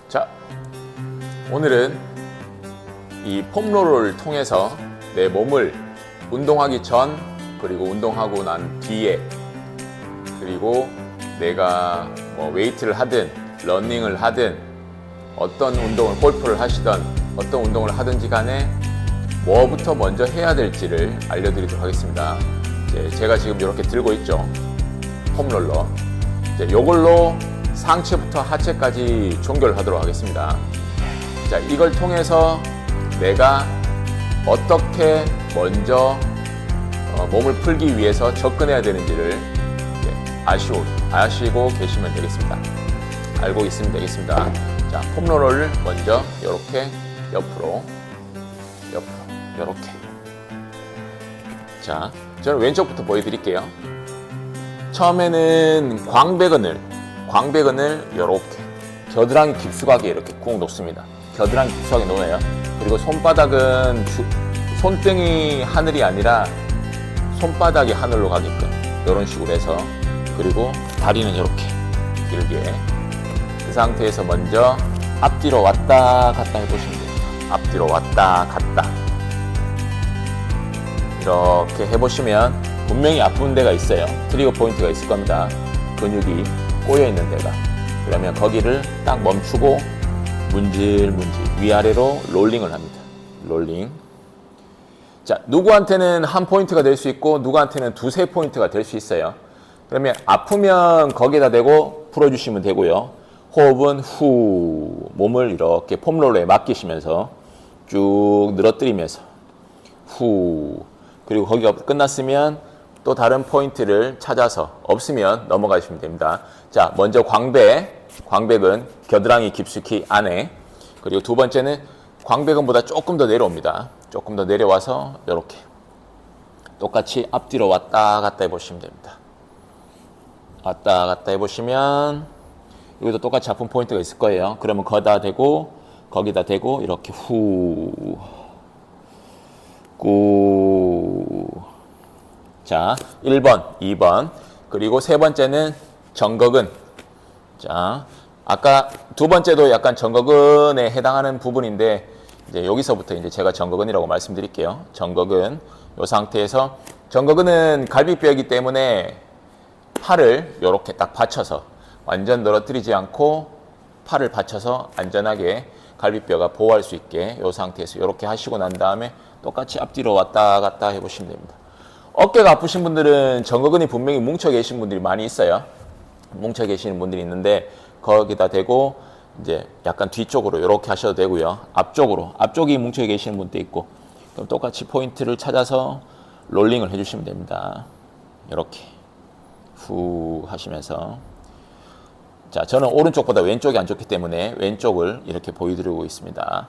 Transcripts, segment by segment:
자, 오늘은 이 폼롤러를 통해서 내 몸을 운동하기 전 그리고 운동하고 난 뒤에 그리고 내가 뭐 웨이트를 하든 러닝을 하든 어떤 운동을 골프를 하시던 어떤 운동을 하든지 간에 뭐부터 먼저 해야 될지를 알려드리도록 하겠습니다. 제가 지금 이렇게 들고 있죠. 폼롤러. 이걸로 상체부터 하체까지 종결하도록 하겠습니다. 자, 이걸 통해서 내가 어떻게 먼저 몸을 풀기 위해서 접근해야 되는지를 아시고 계시면 되겠습니다. 알고 있으면 되겠습니다. 자, 폼롤러를 먼저 이렇게 옆으로 이렇게. 자, 저는 왼쪽부터 보여드릴게요. 처음에는 광배근을 이렇게 겨드랑이 깊숙하게 이렇게 꾹 놓습니다. 겨드랑이 깊숙하게 놓아요. 그리고 손바닥은 손등이 하늘이 아니라 손바닥이 하늘로 가게끔 이런 식으로 해서, 그리고 다리는 이렇게 길게, 그 상태에서 먼저 앞뒤로 왔다 갔다 해보시면 됩니다. 앞뒤로 왔다 갔다 이렇게 해보시면 분명히 아픈 데가 있어요. 트리거 포인트가 있을 겁니다. 근육이 꼬여 있는 데가. 그러면 거기를 딱 멈추고 문질문질 위아래로 롤링을 합니다. 롤링. 자, 누구한테는 한 포인트가 될 수 있고 누구한테는 두세 포인트가 될 수 있어요. 그러면 아프면 거기에다 대고 풀어주시면 되고요. 호흡은 후, 몸을 이렇게 폼롤러에 맡기시면서 쭉 늘어뜨리면서 후, 그리고 거기가 끝났으면 또 다른 포인트를 찾아서, 없으면 넘어가시면 됩니다. 자, 먼저 광배근 겨드랑이 깊숙이 안에, 그리고 두 번째는 광배근보다 조금 더 내려옵니다. 조금 더 내려와서 이렇게 똑같이 앞뒤로 왔다 갔다 해보시면 됩니다. 왔다 갔다 해보시면 여기도 똑같이 아픈 포인트가 있을 거예요. 그러면 거기다 대고 이렇게 후, 꾸. 자, 1번, 2번, 그리고 세 번째는 정거근. 자, 아까 두 번째도 약간 정거근에 해당하는 부분인데, 이제 여기서부터 이제 제가 정거근이라고 말씀드릴게요. 정거근. 이 상태에서, 정거근은 갈비뼈이기 때문에 팔을 이렇게 딱 받쳐서, 완전 늘어뜨리지 않고 팔을 받쳐서 안전하게 갈비뼈가 보호할 수 있게 이 상태에서 이렇게 하시고 난 다음에 똑같이 앞뒤로 왔다 갔다 해보시면 됩니다. 어깨가 아프신 분들은 정거근이 분명히 뭉쳐 계신 분들이 많이 있어요. 뭉쳐 계시는 분들이 있는데 거기다 대고 이제 약간 뒤쪽으로 이렇게 하셔도 되고요. 앞쪽이 뭉쳐 계시는 분도 있고, 그럼 똑같이 포인트를 찾아서 롤링을 해주시면 됩니다. 이렇게 후 하시면서, 자, 저는 오른쪽보다 왼쪽이 안 좋기 때문에 왼쪽을 이렇게 보여드리고 있습니다.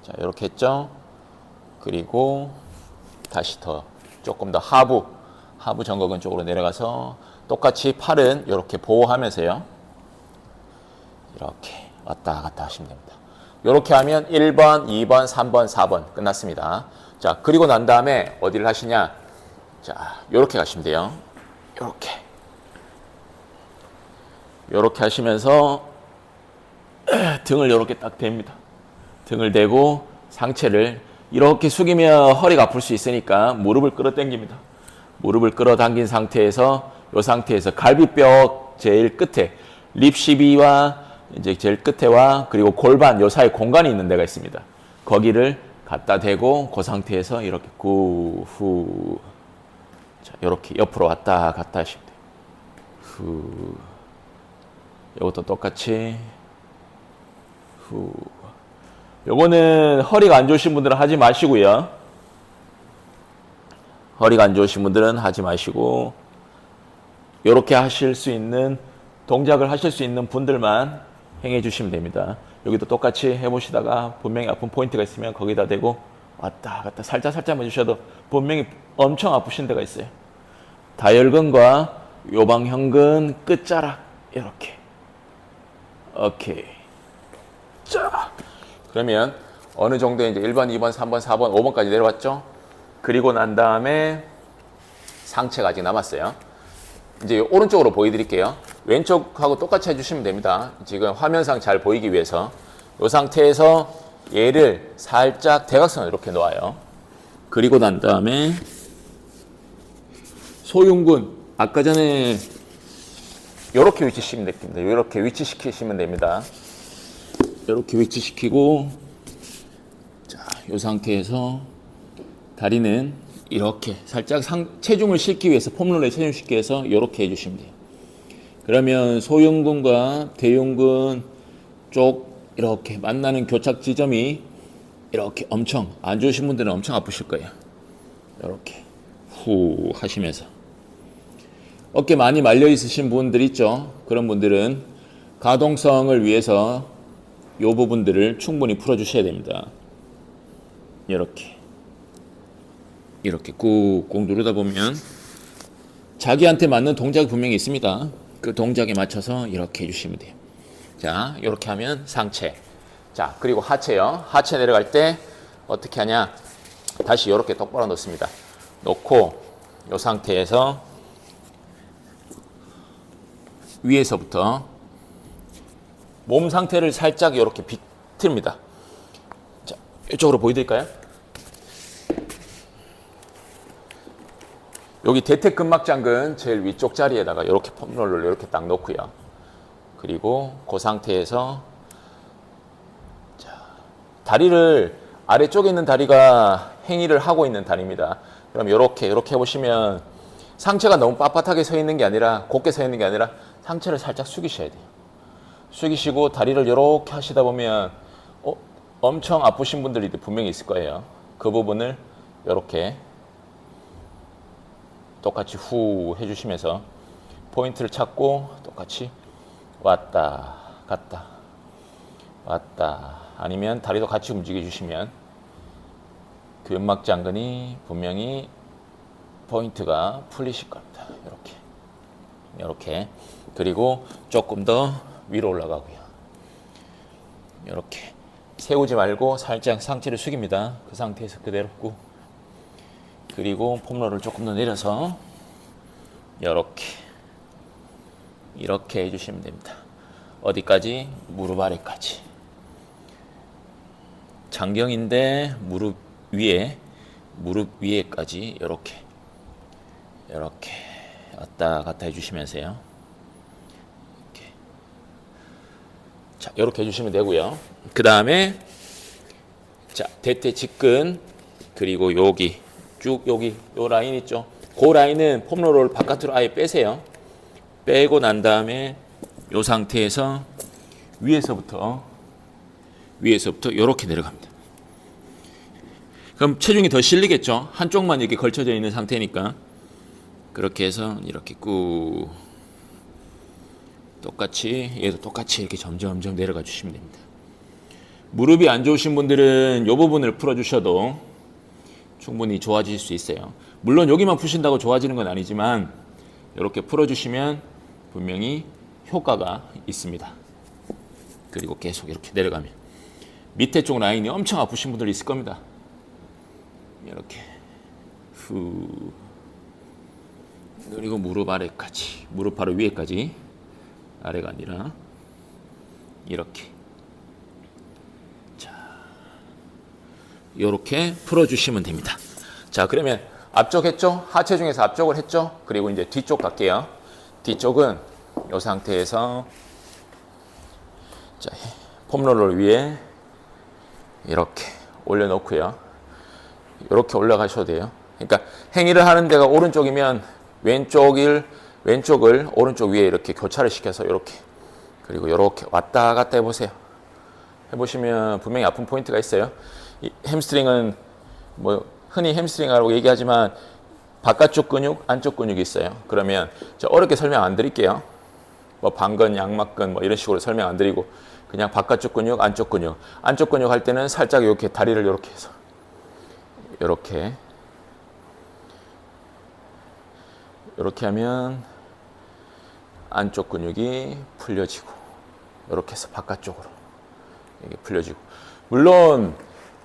자, 이렇게 했죠. 그리고 다시 조금 더 하부 정거근 쪽으로 내려가서 똑같이 팔은 이렇게 보호하면서요. 이렇게 왔다 갔다 하시면 됩니다. 이렇게 하면 1번, 2번, 3번, 4번 끝났습니다. 자, 그리고 난 다음에 어디를 하시냐? 자, 이렇게 가시면 돼요. 이렇게 하시면서 등을 이렇게 딱 댑니다. 등을 대고 상체를 이렇게 숙이면 허리가 아플 수 있으니까 무릎을 끌어당깁니다. 무릎을 끌어당긴 상태에서, 이 상태에서 갈비뼈 제일 끝에, 립 12와 이제 제일 끝에와 그리고 골반 요 사이 공간이 있는 데가 있습니다. 거기를 갖다 대고 그 상태에서 이렇게 후. 자, 이렇게 옆으로 왔다 갔다 하시면 돼요. 후. 이것도 똑같이 후. 요거는 허리가 안 좋으신 분들은 하지 마시고요. 허리가 안 좋으신 분들은 하지 마시고, 요렇게 하실 수 있는 동작을 하실 수 있는 분들만 행해 주시면 됩니다. 여기도 똑같이 해보시다가 분명히 아픈 포인트가 있으면 거기다 대고 왔다 갔다 살짝만 해주셔도 분명히 엄청 아프신 데가 있어요. 다혈근과 요방형근 끝자락 이렇게. 오케이. 자, 그러면 어느 정도 이제 1번, 2번, 3번, 4번, 5번까지 내려왔죠? 그리고 난 다음에 상체가 아직 남았어요. 이제 오른쪽으로 보여드릴게요. 왼쪽하고 똑같이 해주시면 됩니다. 지금 화면상 잘 보이기 위해서 이 상태에서 얘를 살짝 대각선으로 이렇게 놓아요. 그리고 난 다음에 소흉근 아까 전에 이렇게 위치시키면 됩니다. 이렇게 위치시키시면 됩니다. 이렇게 위치시키고 자, 이 상태에서 다리는 이렇게 살짝 체중을 싣기 위해서 폼롤러에 체중을 싣기 위해서 이렇게 해주시면 돼요. 그러면 소흉근과 대흉근 쪽 이렇게 만나는 교착 지점이 이렇게 엄청 안 좋으신 분들은 엄청 아프실 거예요. 이렇게 후 하시면서 어깨 많이 말려 있으신 분들 있죠. 그런 분들은 가동성을 위해서 이 부분들을 충분히 풀어주셔야 됩니다. 이렇게 꾹꾹 누르다 보면 자기한테 맞는 동작이 분명히 있습니다. 그 동작에 맞춰서 이렇게 해주시면 돼요. 자, 이렇게 하면 상체. 자, 그리고 하체요. 하체 내려갈 때 어떻게 하냐? 다시 이렇게 똑바로 놓습니다. 놓고 이 상태에서 위에서부터 몸 상태를 살짝 이렇게 비틀입니다. 자, 이쪽으로 보여드릴까요? 여기 대퇴근막장근 제일 위쪽 자리에다가 이렇게 폼롤러를 이렇게 딱 놓고요. 그리고 그 상태에서 자, 다리를 아래쪽에 있는 다리가 행위를 하고 있는 다리입니다. 그럼 이렇게 해보시면 상체가 너무 빳빳하게 서 있는 게 아니라 곧게 서 있는 게 아니라 상체를 살짝 숙이셔야 돼요. 숙이시고 다리를 이렇게 하시다 보면 엄청 아프신 분들이 분명히 있을 거예요. 그 부분을 이렇게 똑같이 후 해주시면서 포인트를 찾고 똑같이 왔다 갔다 왔다 아니면 다리도 같이 움직여 주시면 근막장근이 분명히 포인트가 풀리실 겁니다. 이렇게 그리고 조금 더 위로 올라가고요. 이렇게 세우지 말고 살짝 상체를 숙입니다. 그 상태에서 그대로 꾹 그리고 폼롤을 조금 더 내려서 이렇게 해주시면 됩니다. 어디까지? 무릎 아래까지. 장경인데 무릎 위에까지 이렇게 왔다 갔다 해주시면서요. 자, 이렇게 해주시면 되고요. 그 다음에 자, 대퇴 직근 그리고 여기 쭉 여기 요 라인 있죠. 그 라인은 폼롤러를 바깥으로 아예 빼세요. 빼고 난 다음에 요 상태에서 위에서부터 이렇게 내려갑니다. 그럼 체중이 더 실리겠죠. 한쪽만 이렇게 걸쳐져 있는 상태니까 그렇게 해서 이렇게 꾹 얘도 똑같이 이렇게 점점 내려가 주시면 됩니다. 무릎이 안 좋으신 분들은 이 부분을 풀어주셔도 충분히 좋아질 수 있어요. 물론 여기만 푸신다고 좋아지는 건 아니지만 이렇게 풀어주시면 분명히 효과가 있습니다. 그리고 계속 이렇게 내려가면 밑에 쪽 라인이 엄청 아프신 분들 있을 겁니다. 이렇게 후 그리고 무릎 아래까지 무릎 바로 위에까지 아래가 아니라 이렇게 이렇게 풀어주시면 됩니다. 자, 그러면 앞쪽 했죠? 하체 중에서 앞쪽을 했죠? 그리고 이제 뒤쪽 갈게요. 뒤쪽은 이 상태에서 자, 폼롤러 위에 이렇게 올려놓고요. 이렇게 올라가셔도 돼요. 그러니까 행위를 하는 데가 오른쪽이면 왼쪽을 오른쪽 위에 이렇게 교차를 시켜서 이렇게 그리고 이렇게 왔다 갔다 해보세요. 해보시면 분명히 아픈 포인트가 있어요. 이 햄스트링은 뭐 흔히 햄스트링이라고 얘기하지만 바깥쪽 근육, 안쪽 근육이 있어요. 그러면 저 어렵게 설명 안 드릴게요. 뭐 방근, 양막근 뭐 이런 식으로 설명 안 드리고 그냥 바깥쪽 근육, 안쪽 근육. 안쪽 근육 할 때는 살짝 이렇게 다리를 이렇게 해서 이렇게 하면 안쪽 근육이 풀려지고 이렇게 해서 바깥쪽으로 이게 풀려지고 물론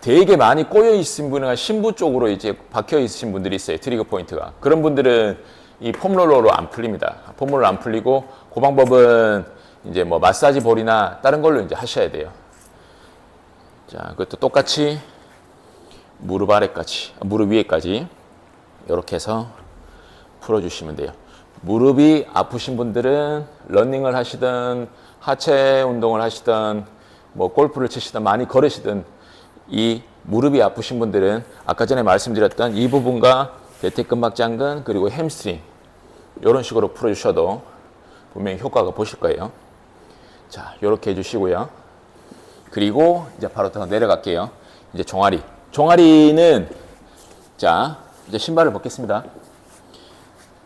되게 많이 꼬여 있으신 분은 신부 쪽으로 이제 박혀 있으신 분들이 있어요. 트리거 포인트가. 그런 분들은 이 폼롤러로 안 풀립니다. 폼롤러 안 풀리고 그 방법은 이제 뭐 마사지 볼이나 다른 걸로 이제 하셔야 돼요. 자, 그것도 똑같이 무릎 아래까지, 무릎 위에까지 이렇게 해서 풀어주시면 돼요. 무릎이 아프신 분들은 러닝을 하시든 하체 운동을 하시든 뭐 골프를 치시든 많이 걸으시든 이 무릎이 아프신 분들은 아까 전에 말씀드렸던 이 부분과 대퇴근막장근 그리고 햄스트링 이런 식으로 풀어주셔도 분명히 효과가 보실 거예요. 자, 이렇게 해주시고요. 그리고 이제 바로 더 내려갈게요. 이제 종아리. 종아리는 자, 이제 신발을 벗겠습니다.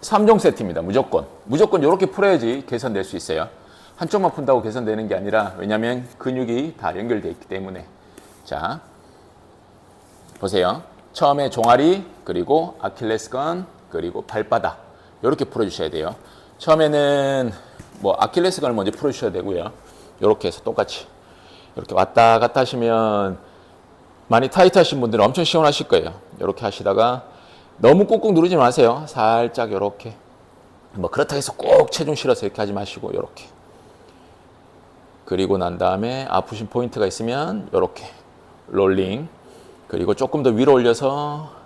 3종 세트입니다. 무조건 이렇게 풀어야지 개선될 수 있어요. 한쪽만 푼다고 개선되는 게 아니라 왜냐하면 근육이 다 연결되어 있기 때문에. 자, 보세요. 처음에 종아리, 그리고 아킬레스건, 그리고 발바닥 이렇게 풀어주셔야 돼요. 처음에는 뭐 아킬레스건을 먼저 풀어주셔야 되고요. 이렇게 해서 똑같이 이렇게 왔다 갔다 하시면 많이 타이트하신 분들은 엄청 시원하실 거예요. 이렇게 하시다가 너무 꾹꾹 누르지 마세요. 살짝 이렇게 뭐 그렇다고 해서 꼭 체중 실어서 이렇게 하지 마시고 이렇게. 그리고 난 다음에 아프신 포인트가 있으면 이렇게 롤링. 그리고 조금 더 위로 올려서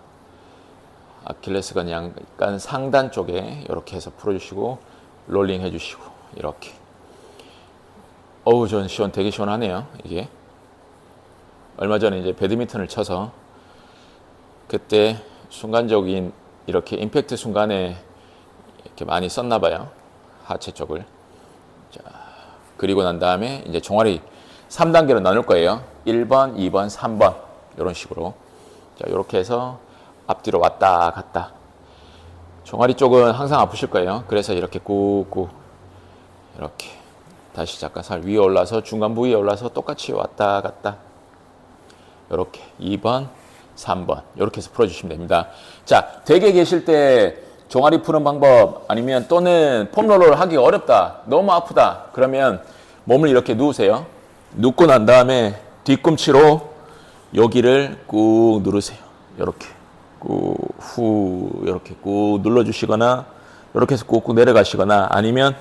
아킬레스건 약간 상단 쪽에 이렇게 해서 풀어주시고 롤링 해주시고 이렇게. 어우, 전 되게 시원하네요. 이게 얼마 전에 이제 배드민턴을 쳐서 그때 순간적인 이렇게 임팩트 순간에 이렇게 많이 썼나 봐요. 하체 쪽을. 자, 그리고 난 다음에 이제 종아리 3단계로 나눌 거예요. 1번, 2번, 3번 이런 식으로. 자, 이렇게 해서 앞뒤로 왔다 갔다. 종아리 쪽은 항상 아프실 거예요. 그래서 이렇게 꾹꾹 이렇게 다시 잠깐 살 위에 올라서 중간 부위에 올라서 똑같이 왔다 갔다. 이렇게 2번, 3번 이렇게 해서 풀어주시면 됩니다. 자, 댁에 계실 때 종아리 푸는 방법 아니면 또는 폼롤러를 하기가 어렵다, 너무 아프다 그러면 몸을 이렇게 누우세요. 눕고 난 다음에 뒤꿈치로 여기를 꾹 누르세요. 이렇게 꾹 후 이렇게 꾹 눌러주시거나 이렇게 해서 꾹꾹 내려가시거나 아니면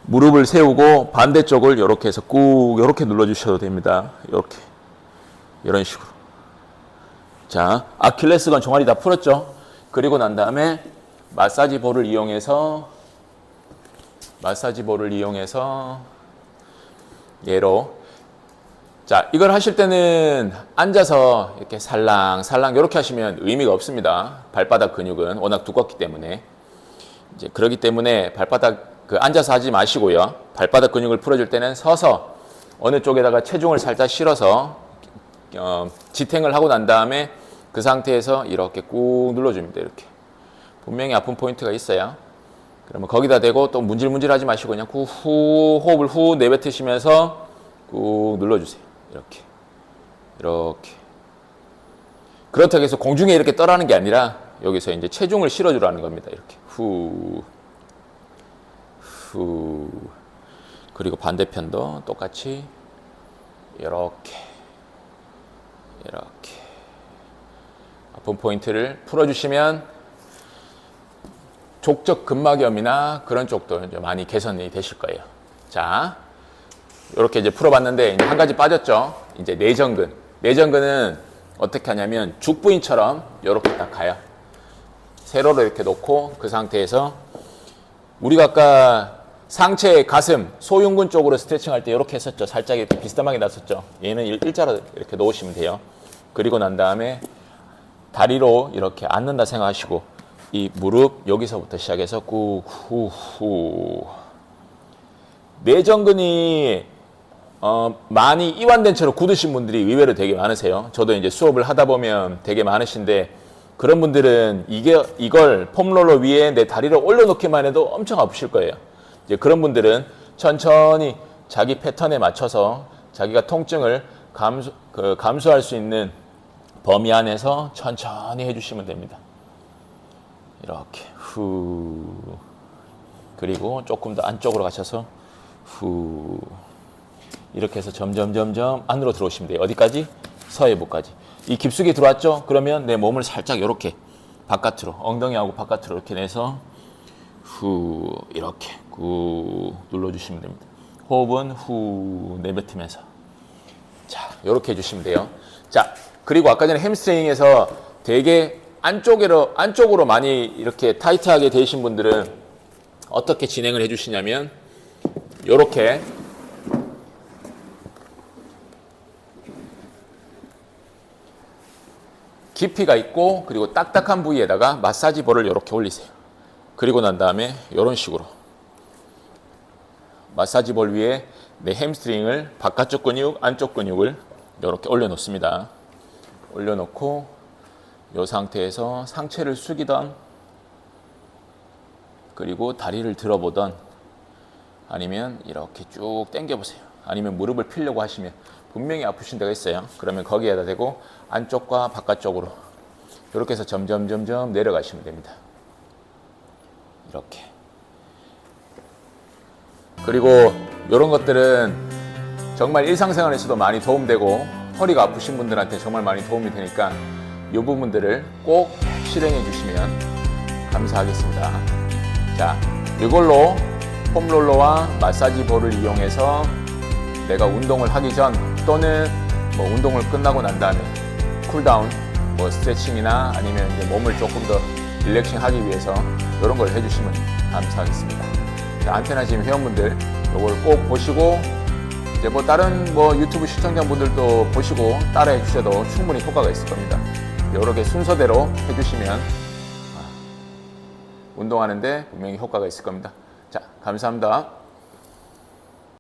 무릎을 세우고 반대쪽을 이렇게 해서 꾹 이렇게 눌러주셔도 됩니다. 이렇게 이런 식으로. 자, 아킬레스건 종아리 다 풀었죠. 그리고 난 다음에 마사지 볼을 이용해서 얘로. 자, 이걸 하실 때는 앉아서 이렇게 살랑살랑 이렇게 하시면 의미가 없습니다. 발바닥 근육은 워낙 두껍기 때문에. 이제 그렇기 때문에 발바닥 앉아서 하지 마시고요. 발바닥 근육을 풀어줄 때는 서서 어느 쪽에다가 체중을 살짝 실어서 지탱을 하고 난 다음에 그 상태에서 이렇게 꾹 눌러줍니다. 이렇게. 분명히 아픈 포인트가 있어요. 그러면 거기다 대고 또 문질문질 하지 마시고 그냥 호흡을 후 내뱉으시면서 꾹 눌러주세요. 이렇게. 그렇다고 해서 공중에 이렇게 떠라는 게 아니라 여기서 이제 체중을 실어주라는 겁니다. 이렇게. 후. 그리고 반대편도 똑같이 이렇게. 아픈 포인트를 풀어주시면 족적 근막염이나 그런 쪽도 이제 많이 개선이 되실 거예요. 자, 이렇게 이제 풀어봤는데 이제 한 가지 빠졌죠. 이제 내전근. 내전근은 어떻게 하냐면 죽부인처럼 이렇게 딱 가요. 세로로 이렇게 놓고 그 상태에서 우리가 아까 상체, 가슴, 소흉근 쪽으로 스트레칭 할 때 이렇게 했었죠. 살짝 이렇게 비스듬하게 놨었죠. 얘는 일자로 이렇게 놓으시면 돼요. 그리고 난 다음에 다리로 이렇게 앉는다 생각하시고 이 무릎 여기서부터 시작해서 꾹 후. 내전근이 많이 이완된 채로 굳으신 분들이 의외로 되게 많으세요. 저도 이제 수업을 하다 보면 되게 많으신데 그런 분들은 이걸 폼롤러 위에 내 다리를 올려놓기만 해도 엄청 아프실 거예요. 이제 그런 분들은 천천히 자기 패턴에 맞춰서 자기가 통증을 감수할 수 있는 범위 안에서 천천히 해주시면 됩니다. 이렇게 후. 그리고 조금 더 안쪽으로 가셔서 후. 이렇게 해서 점점 안으로 들어오시면 돼요. 어디까지? 서해부까지. 이 깊숙이 들어왔죠? 그러면 내 몸을 살짝 이렇게 바깥으로, 엉덩이하고 바깥으로 이렇게 내서 후 이렇게 꾹 눌러주시면 됩니다. 호흡은 후 내뱉으면서 자 이렇게 해주시면 돼요. 자 그리고 아까 전에 햄스트링에서 되게 안쪽으로 많이 이렇게 타이트하게 되신 분들은 어떻게 진행을 해주시냐면 이렇게 깊이가 있고 그리고 딱딱한 부위에다가 마사지 볼을 이렇게 올리세요. 그리고 난 다음에 이런 식으로 마사지 볼 위에 내 햄스트링을 바깥쪽 근육, 안쪽 근육을 이렇게 올려놓습니다. 올려놓고 이 상태에서 상체를 숙이던 그리고 다리를 들어보던 아니면 이렇게 쭉 당겨보세요. 아니면 무릎을 펴려고 하시면 분명히 아프신 데가 있어요. 그러면 거기에다 대고 안쪽과 바깥쪽으로 이렇게 해서 점점 내려가시면 됩니다. 이렇게. 그리고 이런 것들은 정말 일상생활에서도 많이 도움되고 허리가 아프신 분들한테 정말 많이 도움이 되니까 이 부분들을 꼭 실행해 주시면 감사하겠습니다. 자, 이걸로 폼롤러와 마사지 볼을 이용해서 내가 운동을 하기 전 또는 뭐 운동을 끝나고 난 다음에 쿨다운, 뭐 스트레칭이나 아니면 이제 몸을 조금 더 릴렉싱 하기 위해서 이런 걸 해주시면 감사하겠습니다. 자, 안테나 지금 회원분들 이걸 꼭 보시고 이제 뭐 다른 뭐 유튜브 시청자분들도 보시고 따라해 주셔도 충분히 효과가 있을 겁니다. 이렇게 순서대로 해주시면 운동하는데 분명히 효과가 있을 겁니다. 자, 감사합니다.